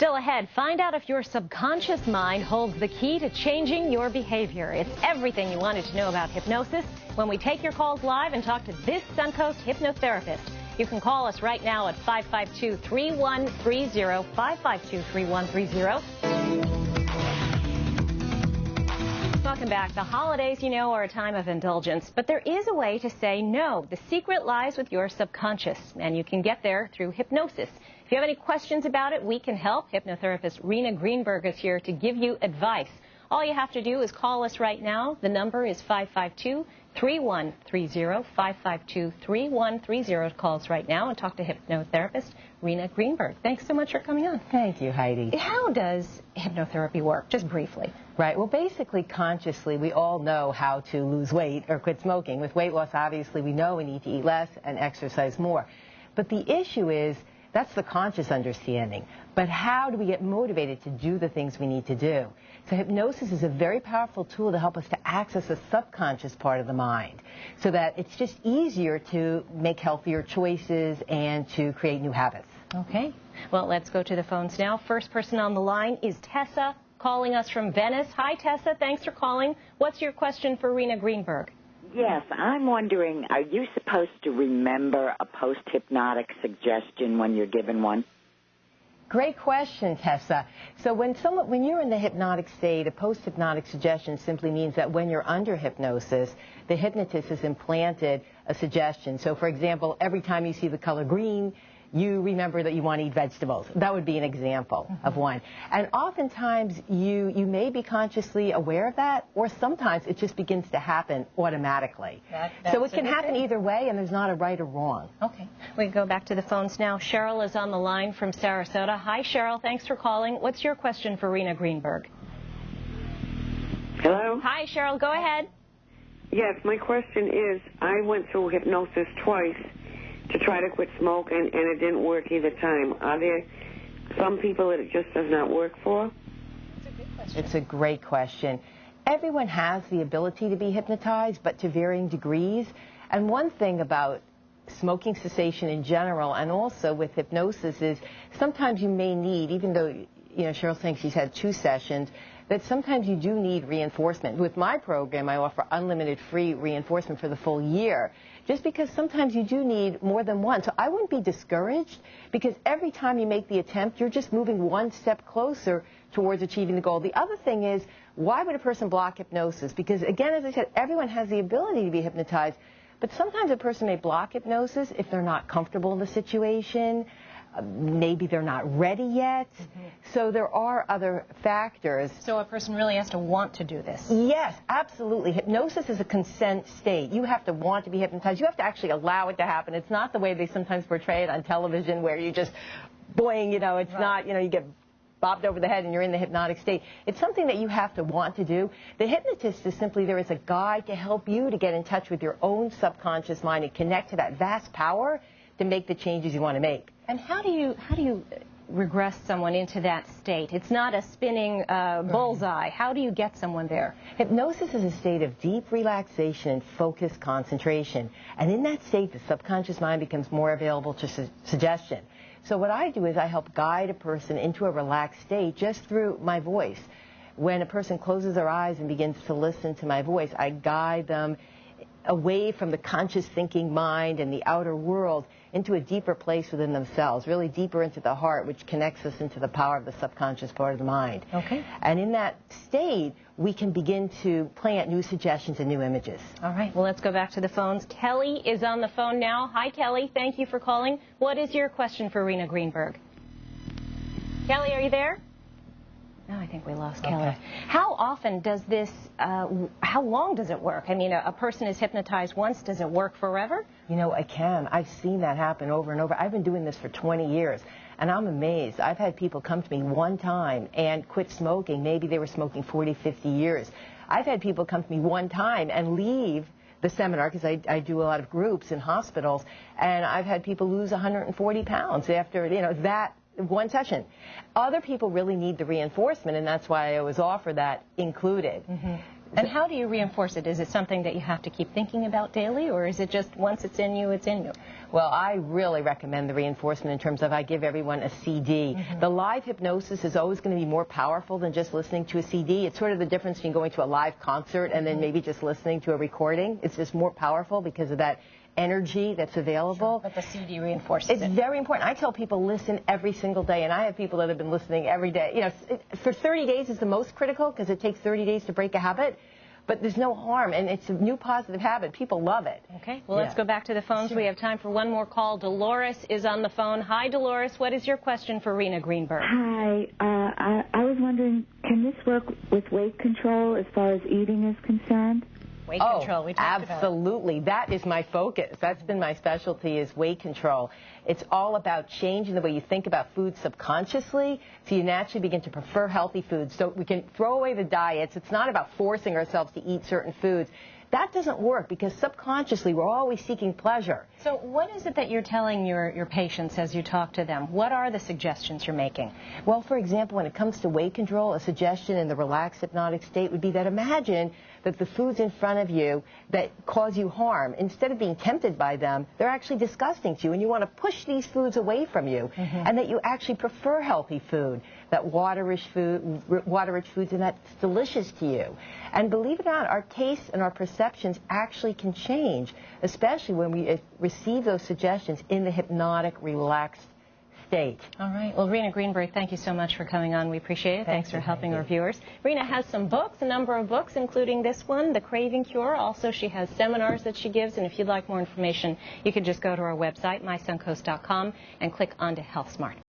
Still ahead, find out if your subconscious mind holds the key to changing your behavior. It's everything you wanted to know about hypnosis when we take your calls live and talk to this Suncoast hypnotherapist. You can call us right now at 552-3130, 552-3130. Welcome back. The holidays, you know, are a time of indulgence, but there is a way to say no. The secret lies with your subconscious, and you can get there through hypnosis. If you have any questions about it, we can help. Hypnotherapist Rena Greenberg is here to give you advice. All you have to do is call us right now. The number is 552-3130, 552-3130. Call us right now and talk to hypnotherapist Rena Greenberg. Thanks so much for coming on. Thank you, Heidi. How does hypnotherapy work, just briefly? Right. Well, basically, consciously, we all know how to lose weight or quit smoking. With weight loss, obviously, we know we need to eat less and exercise more. But the issue is, that's the conscious understanding. But how do we get motivated to do the things we need to do? So hypnosis is a very powerful tool to help us to access the subconscious part of the mind so that it's just easier to make healthier choices and to create new habits. Okay. Well, let's go to the phones now. First person on the line is Tessa, calling us from Venice. Hi, Tessa. Thanks for calling. What's your question for Rena Greenberg? Yes, I'm wondering, are you supposed to remember a post-hypnotic suggestion when you're given one? Great question, Tessa. So when you're in the hypnotic state, a post-hypnotic suggestion simply means that when you're under hypnosis, the hypnotist has implanted a suggestion. So, for example, every time you see the color green, you remember that you want to eat vegetables. That would be an example of one. And oftentimes you may be consciously aware of that, or sometimes it just begins to happen automatically. So it can happen either way, and there's not a right or wrong. Okay. We go back to the phones now. Cheryl is on the line from Sarasota. Hi, Cheryl. Thanks for calling. What's your question for Rena Greenberg? Hello? Hi, Cheryl. Go ahead. Yes, my question is, I went through hypnosis twice to try to quit smoking, and it didn't work either time. Are there some people that it just does not work for? It's a great question. Everyone has the ability to be hypnotized, but to varying degrees. And one thing about smoking cessation in general, and also with hypnosis, is sometimes you may need, even though, you know, Cheryl's saying she's had 2 sessions, that sometimes you do need reinforcement. With my program, I offer unlimited free reinforcement for the full year, just because sometimes you do need more than one. So I wouldn't be discouraged, because every time you make the attempt, you're just moving one step closer towards achieving the goal. The other thing is, why would a person block hypnosis? Because, again, as I said, everyone has the ability to be hypnotized, but sometimes a person may block hypnosis if they're not comfortable in the situation. Maybe they're not ready yet. So there are other factors. So a person really has to want to do this? Yes, absolutely. Hypnosis is a consent state. You have to want to be hypnotized. You have to actually allow it to happen. It's not the way they sometimes portray it on television, where you just, boing, you know, it's not, you know, you get bopped over the head and you're in the hypnotic state. It's something that you have to want to do. The hypnotist is simply there as a guide to help you to get in touch with your own subconscious mind and connect to that vast power to make the changes you want to make. And how do you regress someone into that state? It's not a spinning bullseye. How do you get someone there? Hypnosis is a state of deep relaxation and focused concentration. And in that state, the subconscious mind becomes more available to suggestion. So what I do is I help guide a person into a relaxed state just through my voice. When a person closes their eyes and begins to listen to my voice, I guide them away from the conscious thinking mind and the outer world into a deeper place within themselves, really deeper into the heart, which connects us into the power of the subconscious part of the mind. Okay. And in that state, we can begin to plant new suggestions and new images. All right. Well, let's go back to the phones. Kelly is on the phone now. Hi, Kelly. Thank you for calling. What is your question for Rena Greenberg? Kelly, are you there? No, I think we lost Kelly. Okay. How often does this, how long does it work? I mean, a person is hypnotized once. Does it work forever? You know, I can. I've seen that happen over and over. I've been doing this for 20 years, and I'm amazed. I've had people come to me one time and quit smoking. Maybe they were smoking 40, 50 years. I've had people come to me one time and leave the seminar, because I do a lot of groups in hospitals, and I've had people lose 140 pounds after, you know, that one session. Other people really need the reinforcement, and that's why I always offer that included. And how do you reinforce it? Is it something that you have to keep thinking about daily, or is it just once it's in you, it's in you? Well, I really recommend the reinforcement in terms of I give everyone a CD. The live hypnosis is always going to be more powerful than just listening to a CD. It's sort of the difference between going to a live concert and then maybe just listening to a recording. It's just more powerful because of that energy that's available. Sure, but the CD reinforces it. It's very important. I tell people listen every single day, and I have people that have been listening every day. You know, for 30 days is the most critical because it takes 30 days to break a habit. But there's no harm, and it's a new positive habit. People love it. Okay, well, let's go back to the phones. Sure. We have time for one more call. Dolores is on the phone. Hi, Dolores. What is your question for Rena Greenberg? Hi. I was wondering, can this work with weight control as far as eating is concerned? Weight control. We talked absolutely. About it. That is my focus. That's been my specialty, is weight control. It's all about changing the way you think about food subconsciously, so you naturally begin to prefer healthy foods. So we can throw away the diets. It's not about forcing ourselves to eat certain foods. That doesn't work because subconsciously we're always seeking pleasure. So what is it that you're telling your patients as you talk to them? What are the suggestions you're making? Well, for example, when it comes to weight control, a suggestion in the relaxed hypnotic state would be that imagine that the foods in front of you that cause you harm, instead of being tempted by them, they're actually disgusting to you, and you want to push these foods away from you, and that you actually prefer healthy food, that water-rich foods, and that's delicious to you. And believe it or not, our tastes and our perceptions actually can change, especially when we receive those suggestions in the hypnotic, relaxed state. All right. Well, Rena Greenberg, thank you so much for coming on. We appreciate it. Thanks for helping our viewers. Rena has some books, a number of books, including this one, The Craving Cure. Also, she has seminars that she gives, and if you'd like more information, you can just go to our website, mysuncoast.com, and click onto Health Smart.